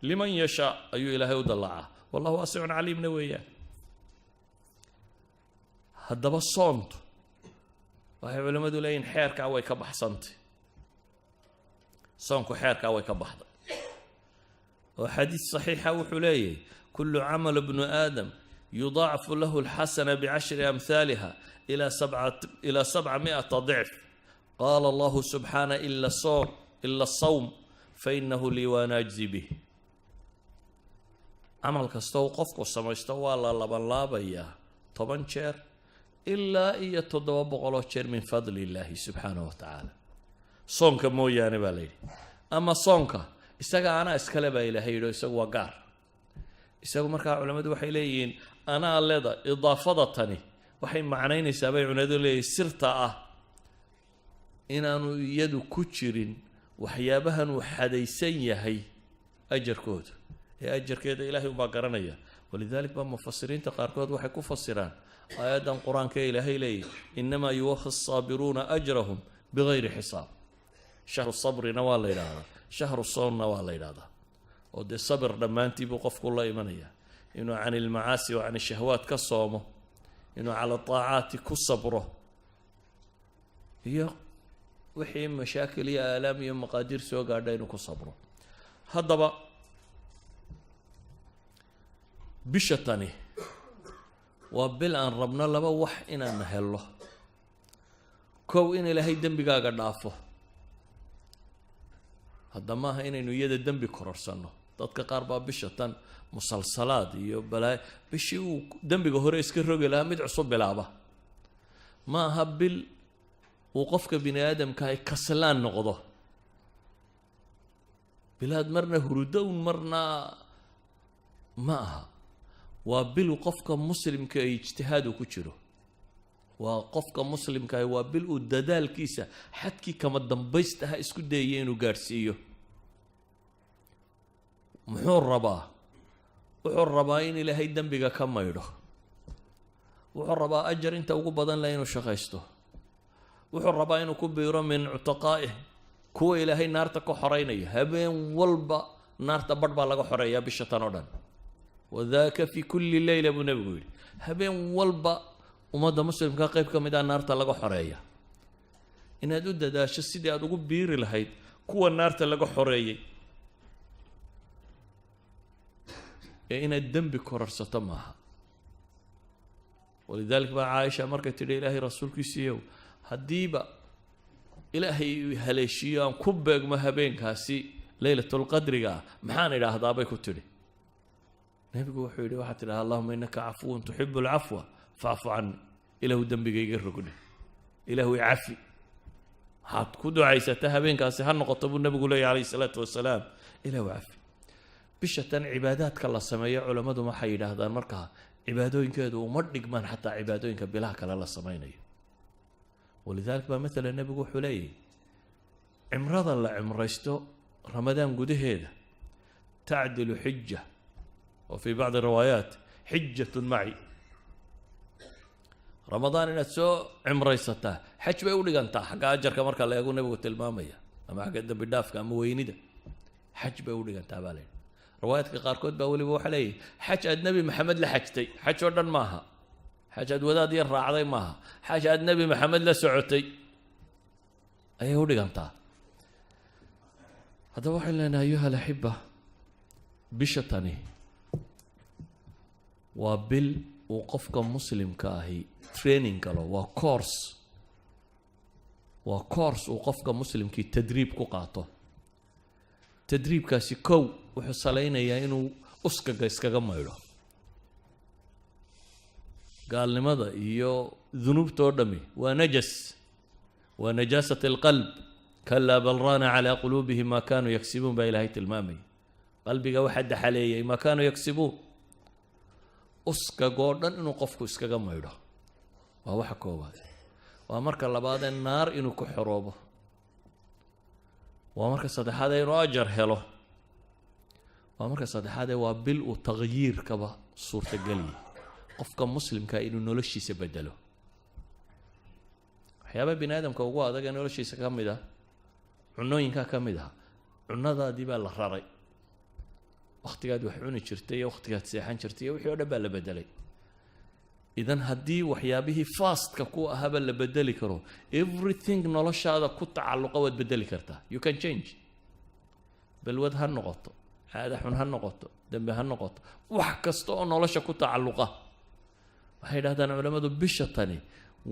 S1: liman yasha ayuu ilaahay u dalacaa wallahu waasi'un caliimna weeyaan haddaba soontu waxay culimmadu leeyihin xeerkaa way ka baxsantay soonku xeerkaa way ka baxday oo xadiis saxiixa wuxuu leeyahay kullu camal ibnu aadam yudaacafu lahu alxasana ب10 أمثالها إلى 700 ضعف قال الله سبحانه إلا الصوم fainahu lii waana ajzi bih. camal kasta uu qofku samaysto waa la labanlaabayaa 10 jeer ilaa iyo 700 jeer min fadli illaahi subxaanahu wa tacaala. soonka mooyaane baa la yidhi. ama soonka isaga anaa iskale baa ilaahay yidhi, isagu waa gaar. isagu markaa culammadu waxay leeyihiin anaa leda idaafada tani waxay macnaynaysaa bay culimadu leeyihiin sirta ah inaanu iyadu ku jirin waxyaabahan uu xadaysan yahay ajarkooda, ee ajarkeeda ilaahay ubaa garanaya. walidalik baa mufasiriinta qaarkood waxay ku fasiraan aayadan qur-aanka ee ilaahay leeyahy inamaa yuwafi asaabiruuna ajrahum bigayri xisaab. shahru sabrina waa la yidhaahdaa, shahru soonna waa la yidhahdaa. oo dee sabir dhammaantiibuu qofku la imanaya, inuu can ilmacaasi wa can ishahwaat ka soomo, inuu cala taacaati ku sabro, iyo wixii mashaakil iyo aalaam iyo maqaadiir soo gaadha inuu ku sabro. haddaba bisha tani waa bil aan rabno laba wax inaan helno. kow, in ilaahay dembigaaga dhaafo. hadda maaha inaynu iyada dembi kororsanno. dadka qaar baa bisha tan musalsalaad iyo balaayo, bishii uu dembiga hore iska rogi lahaa mid cusub bilaaba. ma aha bil uu qofka bini aadamka ay kaslaan noqdo, bilaad marna hurudown marna ma aha. waa bil uu qofka muslimka ay ijtihaad ku jiro. waa qofka muslimka waa bil uu dadaalkiisa xadkii kama dambaystaha isku dayay inuu gaadhsiiyo. muxuu rabaa? wuxuu rabaa in ilaahay dembiga ka maydho. wuxuu rabaa ajar inta ugu badan leh inuu shaqaysto. wuxuu rabaa inuu ku biiro min cutaqaa'ih, kuwa ilaahay naarta ka xoreynaya. habeen walba naarta badh baa laga xoreeyaa bisha tan oo dhan. wadaaka fi kulli leyla buu nebigu yidhi, habeen walba ummadda muslimka qayb ka mid ah naarta laga xoreeya. inaad u dadaasho sidii aad ugu biiri lahayd kuwa naarta laga xoreeyey, ee inaad dembi kororsato maaha. walidalik baa caaisha markay tidhi ilaahay rasuulkiisiiyow, haddiiba ilaahay haleeshiyo aan ku beegmo habeenkaasi leylatulqadriga ah maxaan idhaahdaa bay ku tidhi. nebigu wuxuu yidhi waxaad tidhaha allahuma innaka cafuwun tuxibu alcafwa facfu cani. ilaahu dembigayga rogni, ilaahu icafi. waxaad ku ducaysata habeenkaasi ha noqoto buu nebigu leeyahy calayhi salaatu wasalaam, ilaahu cafi. bisha tan cibaadaadka la sameeyo culammadu waxay yidhaahdaan markaa cibaadooyinkeedu uma dhigmaan xataa cibaadooyinka bilaha kale la samaynayo. walidalik baa maalan nebigu wuxuu leeyahy cimrada la cimraysto ramadaan gudaheeda tacdilu xija, wa fii bacdi riwaayaat xijatun maci. ramadaan inaad soo cimraysataa xaj bay u dhigantaa xagga ajarka marka la eegu nebigu tilmaamaya, ama xagga dembi dhaafka ama weynida. xaj bay u dhigantaa baa leeyahy. riwaayaadka qaarkood baa weliba waxaa leeyahy xaj aad nebi maxamed la xajtay. xaj oo dhan maaha, xaj aad wadaad yar raacday maaha, xaj aad nebi maxamed la socotay ayay u dhigantaa. haddaba waxaan leenahay ayuha alaxiba, bisha tani waa bil uu qofka muslimka ahi training galo. waa course uu qofka muslimkii tadriib ku qaato. tadriibkaasi kow wuxuu salaynayaa inuu uskaga iskaga maydho. gaalnimada iyo dunuubta oo dhami waa najas, waa najaasat alqalb. kalaa bal raana calaa quluubihim maa kaanuu yagsibuun baa ilaahay tilmaamaya. qalbiga waxaa daxaleeyay maa kaanuu yagsibuun. uskagoo dhan inuu qofku iskaga maydho waa waxa koowaad. waa marka labaadee naar inuu ku xoroobo. waa marka saddexaadee inuu ajar helo. waa marka saddexaadee waa bil uu taqyiirkaba suurtageliyay qofka muslimka inuu noloshiisa bedelo. waxyaaba bini aadamka ugu adag ee noloshiisa ka mid ah cunooyinkaa ka mid ah. cunadaadii baa la raray, wakhtigaad wax cuni jirtay iyo wakhtigaad seexan jirtay iyo wixii oo dhan baa la bedelay. idan haddii waxyaabihii fastka ku ahaba la bedeli karo, everything noloshaada ku tacalluqa waad bedeli kartaa. you can change. balwad ha noqoto, caada xun ha noqoto, dembe ha noqoto, wax kasta oo nolosha ku tacalluqa. waxay yidhahdaan culammadu bisha tani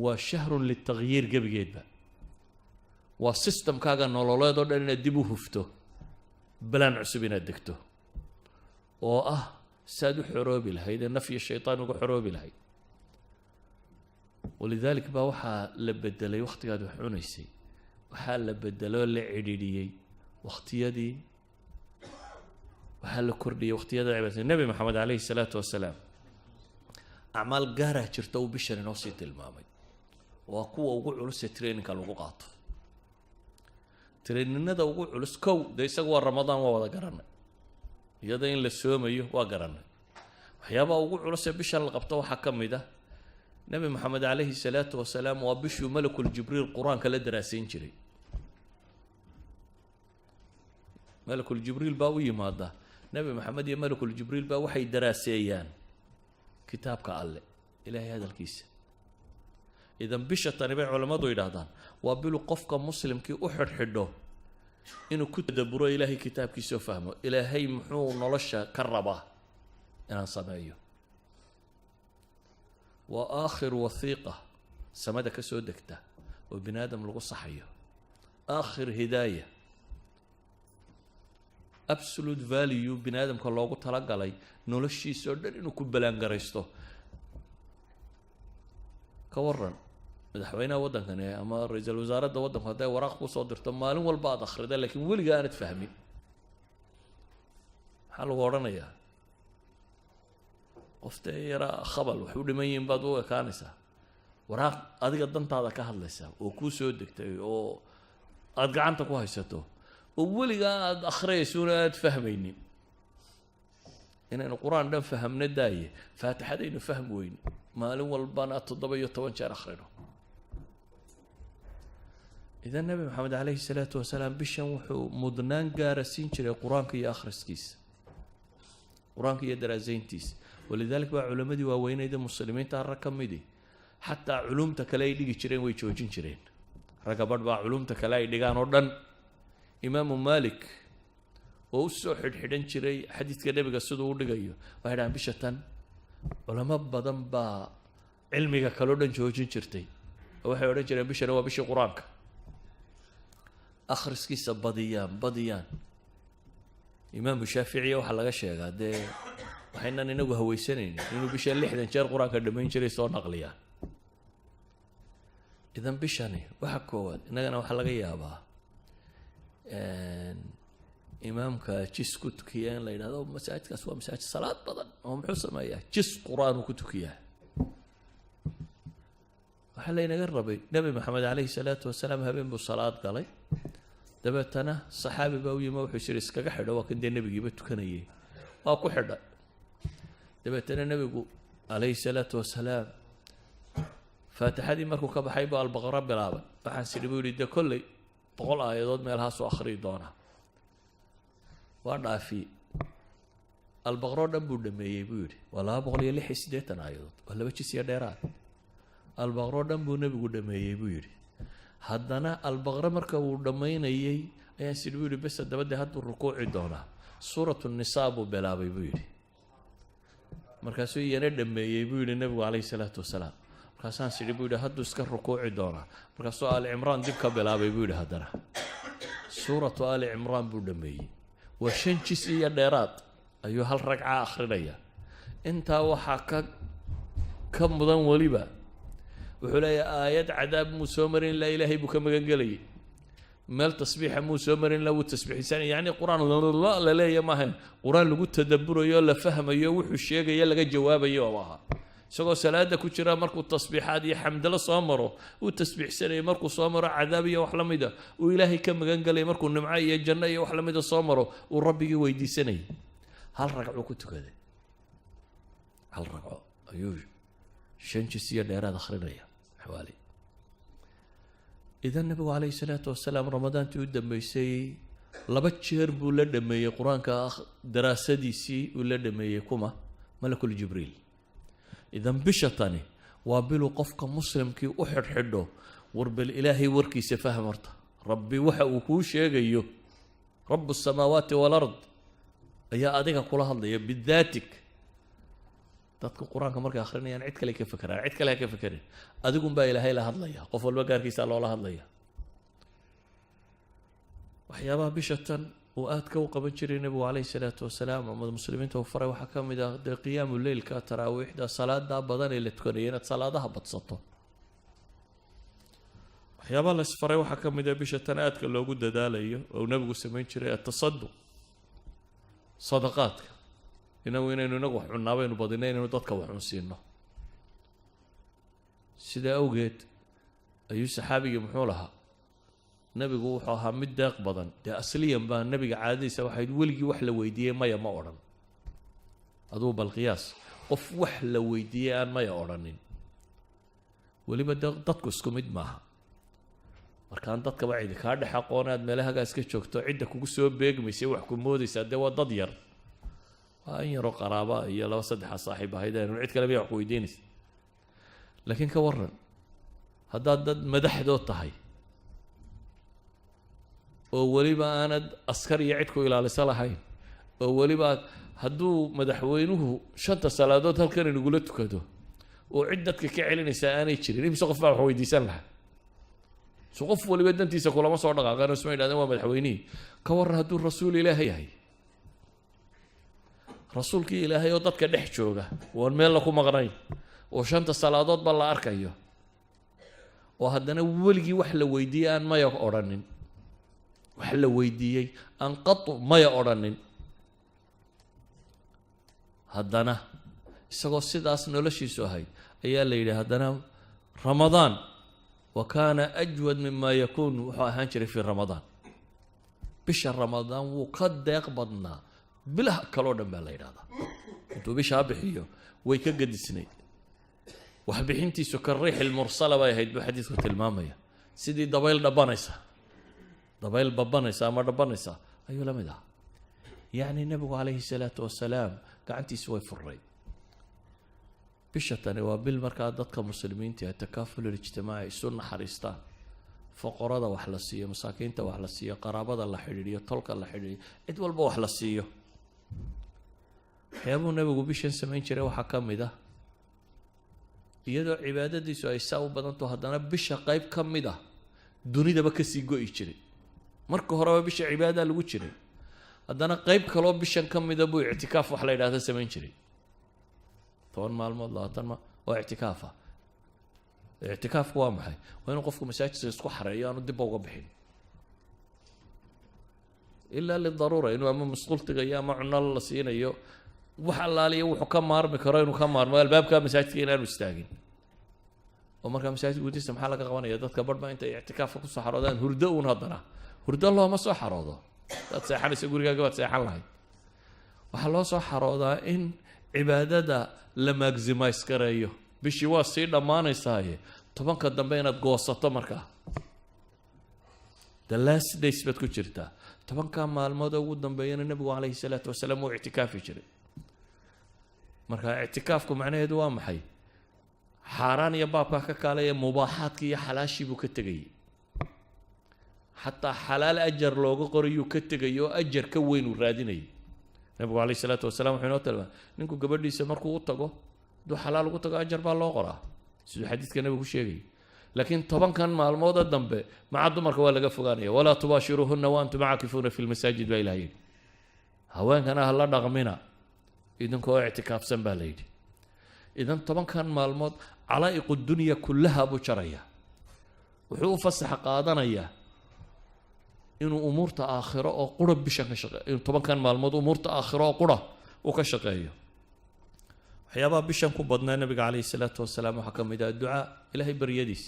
S1: waa shahrun litagyiir gebigeedba. waa systemkaaga nololeed oo dhan inaad dib u hufto. بلان عسبنا الدكتو سادو حروبي لهي نفي الشيطان وحروبي لهي ولذلك وحا لبدلي وقت قادو حونيسي وحا لبدلو لعديدي وقت يدي وحا لكردي وقت يدي عبادة النبي محمد عليه الصلاة والسلام أعمال قارة جرتو بشر نوصي تلمامي وقوة وقوع علوس ترين كالوقو قاطو ترين ندى وقوع علوس كو دي سقوى رمضان ووضا قرنا يدين للسوم أيه وقرنا وحيابا وقوع علوس بشر القبطة وحكم ده نبي محمد عليه الصلاة والسلام وبشو ملك الجبريل القرآن كلا دراسين جري ملك الجبريل باوي ماذا نبي محمد يا ملك الجبريل باو حي دراسيان كتابك الله إلهي هذا الكيس إذا بشة نبي علماء ضو يدهدان وابلو قفك مسلم كي أحد حدو إنه كتدبرو إلهي كتاب كيسو فهمه إلهي محو نلشا كرباه أنا صنعيه وآخر وثيقة سمدة كسو دكتا وبنادم لغو صحيه آخر هداية absolute value بنادم كان لوغو تلقى لي نولشي سودر إنو كبلان غريستو كورن مدحوينا ودن كان أما رئيس الوزراء دا ودن كان دا وراق صدر تمالون والبعض أخر دا لكن ولي قانت فهمي حال ورنا يا قفت يرى خبل وحول مين بدو كانسة وراق أديك الدنت هذا كهلسة وكوسو دكتي أو أدقعنت كويسته وولي قاعد أخري سورة فهميني إن القرآن ده فهمنا داية فاتحة دي نفهم وين ما لو البنات الضبي يتوانشار أخرينه إذا النبي محمد عليه الصلاة والسلام بشوحو مدنان قارسين شري القرآن كي آخر سكيس القرآن كي يدرازين تيس ولذلك بقى علماء دي ووين إذا مسلمين تهركم دي حتى علومتك لا يدي شرين ويشوجين شرين ركبت بقى علومتك لا يدي قانون إمام مالك ووسو حدن شري حديث كده بقى السودو ودقايو وهذا عم بشتان علماء بدن با علمي كالودن شوجين شرتي وحي ودن شري بشر وبشي قرآنك آخر سكيس بديان إمام الشافعي وحلقة شيء قاعد وحنا ننقو هويسنين إنه بشر اللي حدن شر قرآن كدمين شري صور نقليان إذا بشاني وحكوات إننا وحلقة يابا إمامك جس كتكيان لين هذا مساجد كسوة مساجد صلاة بدن هم حسن ما إياه جس قرآن وكتكيان وحلينا قربي نبي محمد عليه الصلاة والسلام هبين بالصلاة قالي دبتنا صحابي باوي ما وحشر اسكا حدا وكن دي النبي جيبت كنيه واكو حدا دبتنا النبي عليه الصلاة والسلام فاتح هذه مركو كبحي بقى البقرة بلابا فحسن يقول ده كله بقول آيات مالها سو آخري دونا وانا في البقرة دم دمي يقول ولا بقول يلي حسيتنا آيات ولا بتشي ديرات البقرة دم نبي دمي يقول هدنا البقرة مركو دمين أيه أي سيدوي بس ده بدي هاد الركوع دونا سورة النساء بلابا يقول مركزي يندم يقول النبي عليه الصلاة والسلام مركزان سيدوي ده هاد سكر ركوع دونا مركز آل عمران ديك بلابا يقول هدنا سورة آل عمران بدمي وشن جزئية ديرات أيها الركعة آخرية أنت وحكك كم ضم وليبا وحلا آيات عذاب مسومر لا إله بك مجنجلي مال تصبيح مسومر لو التسبيح ثاني يعني قرآن الله لا لا يا ماهن قرآن لو تدبره يلا فهم يا وحش الشيء يلا جواب يا واها سقوا سلادة كتير مركو التصبيحات يا حمد الله صامره والتسبيح سنة مركو صامره عذابي وحلميده وإلهي كم جنجلي مركو النمعية الجنة وحلميده صامره والرب ويدي سنة هل رجعوا كنتوا كذا هل رجعوا أيوه شنش السير لأراد آخرية حوالي إذا النبي عليه الصلاة والسلام رمضان تودم بيسي لبتشهر بولد مي قرآن كأخ دراسة دي سي ولد مي كما ملك الجبريل إذا بشطني وابلو قفك مسلم كي أحد حده ورب الإلهي وركي سفهم مرته ربي وحوكوش يجيو رب السماوات والأرض يا أديك كلها الله بذاتك dadka quraanka markay akhrinayaan cid kale ka fikiraan cid kale ka fikirin adigu baa ilaahay la hadlaya qof walba gaarkiisa loo la hadlaya waxyaabaha bishatan وآدك وقبل جري النبي عليه الصلاة والسلام ومد المسلمين توفروا وحكم إذا قيام الليل كتراويح دا صلاة دا بدن اللي تكونين صلاة ده بتسطو waxyaabaa la isfaray waxaa ka mid ah bisha tanaadka loogu dadaalayo oo nabigu sameyn jiray at-tasadduq sadaqaadka inaynu inagu wax cunaabaynu badinay inaynu dadka wax cunsiino sida awgeed ayuu saxaabiga muxuu lahaa nabigu wuxuu ahaa mid deeq badan dee asliyan baa nabiga caadadiisa waxay weligii wax la weydiiyey maya ma odhan aduu bal qiyaas qof wax la weydiiyey aan maya odhanin weliba dadku isku mid maaha markaan dadka baa cidi kaa dhex aqoonaad meelahaga iska joogto cidda kugu soo beegmaysay wax ku moodaysaa dee waa dad yar waa in yaroo qaraaba iyo laba saddexa saaxiib ahaydeen cid kale bay wax ku weydiinaysa laakiin ka waran haddaad dad madaxdood tahay oo weliba aanad askar iyo cid ku ilaalisa lahayn oo weliba hadduu madaxweynuhu 5 salaadood halkan inagula tukado oo cid dadka ka celinaysa aanay jirin imse qof baa wax weydiisan lahaa سقف ولي بدن تيسا كل ما صار دقا كانوا اسمعي هذا ما مدحويني كور هدو الرسول إلهي هاي رسولك إلهي وضدك دحشوغا والميل لكم مغرين وشانت الصلاة بالله أركيه وهدنا ولقي وحلة ويدي أن ما يقرنن وحلة ويدي أن قط ما يقرنن هدنا سقف سيداس نلشي سوهاي أيا ليلة هدنا رمضان وكان أجود مما يكون هنشري في رمضان بشهر رمضان وقد يقبضنا بلا كلون بالله هذا انتو بشهر بحيو ويكقد السنين وحبيحنتي سكر ريح المرسلة ويهيد بحديث المامية سيدي ضبايل دبانيسا ضبايل ببانيسا ما دبانيسا أيوة لمدها يعني النبي عليه الصلاة والسلام قاعدتي سوي في الري بشتاني وبالمركز dadka muslimiinta ee takaaful ijtimaaci sunna xariistaan faqorada wax la siiyo masaakiinta wax la siiyo qaraabada la xiriiriyo tolka la xiriiriyo cid walba wax la siiyo xiyaabu nabigu bishan sameyn jiray waxa kamid ah iyadoo cibaadadiisu ay saa u badanto haddana bisha qayb kamid ah dunidaba ka sii go'i jiray marka horeba bisha cibaada lagu jiray haddana qayb kale oo bishan kamid ah buu i'tikaaf wax la yiraahdo sameyn jiray طبعا مع الموضوع طبعا واعتكافه اعتكاف هو محي وين قفكم مساجد اسكو حريان ودب وقبحين الا للضروره انه اما مسقلت يا معنا الله سينيو وحلالي وحو كمارمي كرين وكمارمي الباب كان مساجد inaan istaagin oo marka masaajid gudiisa maxaa laga qabanaya dadka barba inta i'tikaafka ku soo xaroodaan hurdo uun hadana hurdo loo ma soo xaroodo dad seexanaysa gurigaaga waad seexan lahayd waxa loo soo xaroodaa in cibaadada la maximize karayo bishii waa sii dhamaanaysaaye 10ka dambe inaad goosato markaa the last days bad ku jirtaa 10ka maalmood ugu dambeeyana nabigu calayhi salaatu wasalaam uu i'tikaafi jiray marka i'tikaafku macnaheedu waa maxay xaaraan iyo baabka ka kaalaya mubaaxaadka iyo xalaashii buu ka tagay حتى حلال أجر لوجو قريو كتجيو أجر كوين وراديني نبغى عليه الصلاة والسلام حين أتلوا نكو قبل لي سمركو وطقو دو حلال وطقو أجر بالله قرا سيد حديث كان نبغى شيء لكن طبعا كان مع الموضة الذنب مع الضمر ولا قفقانية ولا تباشروهن وأنتم عاكفون في المساجد وإلهين هوان كان هلا نغمنا إذن كو اعتكاف سنباليد إذن طبعا كان مع الموض علائق الدنيا كلها أبو شرية وحو فسح قادنا إنه أمور آخرة أو قرب بشكل شقي إنه طبعا كان مع الموضوع أمور آخرة أو قرب وكشقية حيابا بشان كبضنا النبي عليه الصلاة والسلام وحكم إذا الدعاء إلهي بريديس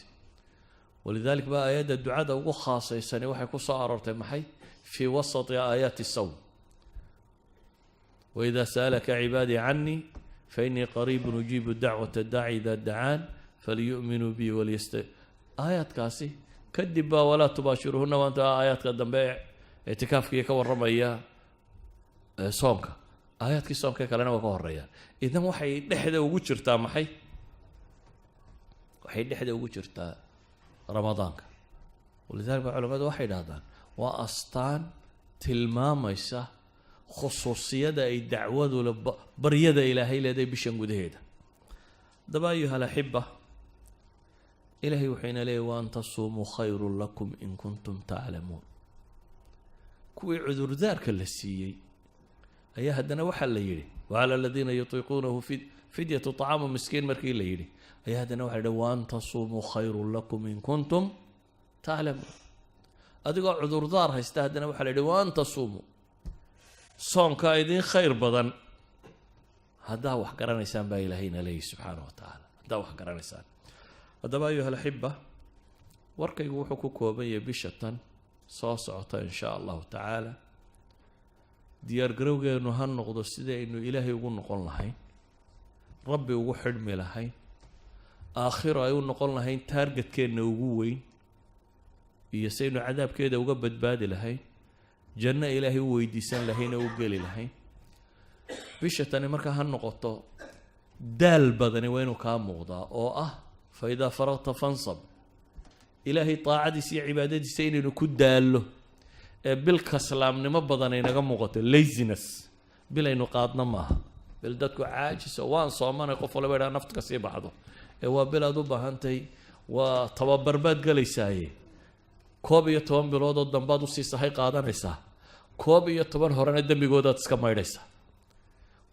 S1: ولذلك بقى آيات الدعاء ده خاصة السنة وحيكون صارت محي في وسط آيات الصوم وإذا سألك عبادي عني فإني قريب نجيب الدعوة الداعي إذا دعان فليؤمنوا بي آيات كاسي كدبا ولا تباشرهن وانت آيات قدام بيع اعتكاف كي كور رميا صومك آيات كي صومك كلنا وكور ريا إذا وحي دحدا ugu jirtaa maxay waxay dhexda ugu jirtaa ramadaanka ولذلك علماء waxay yiraahdaan waa astaan tilmaamaysa khusuusiyada ay dacwadu baryada ilaahay leedahay bishan gudaheeda daba ayuha alahibba إلهي وحين لي وأن تصوموا خير لكم إن كنتم تعلمون kuwii cudurdaarka la siiyey ayaa haddana waxaa la yidhi wacala aladiina yutiiquunahu fidyatu طacaamu miskiin markii la yidhi ayaa haddana waxa yidhi waan tasuumuu khayrun lakum in kuntum taclamuun adigoo cudurdaar haysta haddana waxaa la yidhi waan tasuumuu soonkaa idiin khayr badan haddaa wax garanaysaan baa ilaahayna leeyahy subxaana wa tacaala haddaa wax garanaysaan haddaba ayuha alaxiba warkaygu wuxuu ku kooban yahay bisha tan soo socota in shaa allahu tacaala diyaargarowgeenu ha noqdo sidaynu ilaahay ugu noqon lahayn rabbi ugu xidhmi lahayn aakhiro ay u noqon lahayn taargetkeenna ugu weyn iyo saynu cadaabkeeda uga badbaadi lahayn janno ilaahay u weydiisan lahayn oo u geli lahayn bisha tani markaa ha noqoto daal badani waa inuu kaa muuqdaa oo ah fa idaa faragta fansab ilaahay taacadiisa iyo cibaadadiisa inaynu ku daallo ee bil kaslaamnimo badan ay naga muuqato laziness bil aynu qaadna maaha bil dadku caajiso waan soomanay qof walba idhaa nafta ka sii baxdo ee waa bil aad u baahantay waa tababarbaad galaysaaye 11 bilood oo dambaad usii sahay qaadanaysaa 11 horena dembigoodaad iska maydhaysaa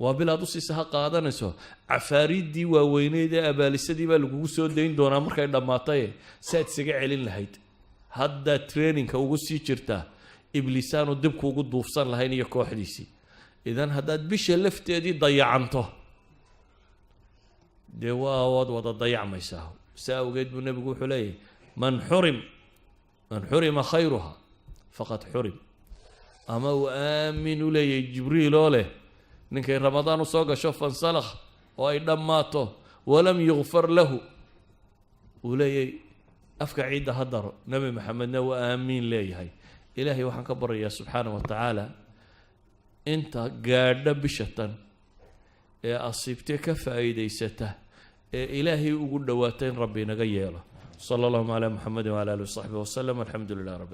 S1: waa bil aad usii saha qaadanayso cafaariiddii waaweyneyd ee abaalisadii baa lagugu soo dayn doonaa markay dhammaatay saad isaga celin lahayd haddaa trainingka ugu sii jirtaa ibliisaanu dibku ugu duufsan lahayn iyo kooxdiisii idan haddaad bisha lafteedii dayacanto dee waad wada dayacmaysaa saa awgeed buu nebigu wuxuu leeyahay man xurima khayruha faqad xurim ama uu aamin u leeyahay jibriil oo leh ninkay ramadaan u soo gasho fansalakh oo ay dhammaato walam yugfar lahu uu leeyahay afka ciidda ha daro nebi maxamedna waa aamiin leeyahay ilaahay waxaan ka baryayaa subxaana wa tacaala inta gaadha bisha tan ee asiibtee ka faa'iidaysata ee ilaahay ugu dhowaata in rabbi inaga yeelo sala allahuma calaa muxamedin wala alihi wasaxbihi wasalam alxamdu lilah rabbi